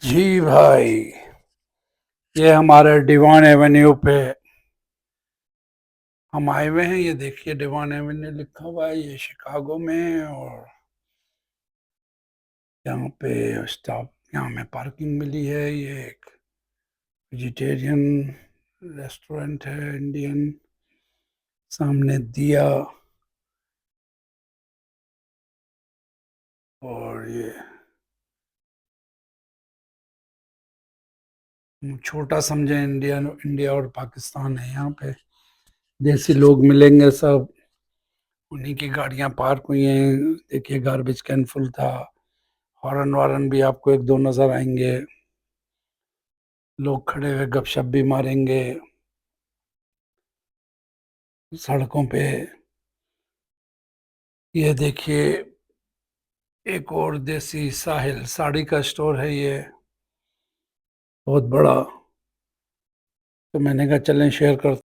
जी भाई, ये हमारे डिवान एवेन्यू पे हम आए हुए हैं। ये देखिए डिवान एवेन्यू लिखा हुआ है, ये शिकागो में। और यहाँ पे स्टॉप, यहाँ में पार्किंग मिली है। ये एक वेजिटेरियन रेस्टोरेंट है, इंडियन। सामने दिया और ये छोटा समझे इंडिया, इंडिया और पाकिस्तान है। यहाँ पे देसी लोग मिलेंगे सब, उन्हीं की गाड़ियां पार्क हुई हैं। देखिए गार्बेज कैन फुल था। हॉर्न वारन भी आपको एक दो नजर आएंगे। लोग खड़े हुए गपशप भी मारेंगे सड़कों पे। ये देखिए एक और देसी साहिल साड़ी का स्टोर है ये, बहुत बड़ा। तो मैंने कहा चलें शेयर करते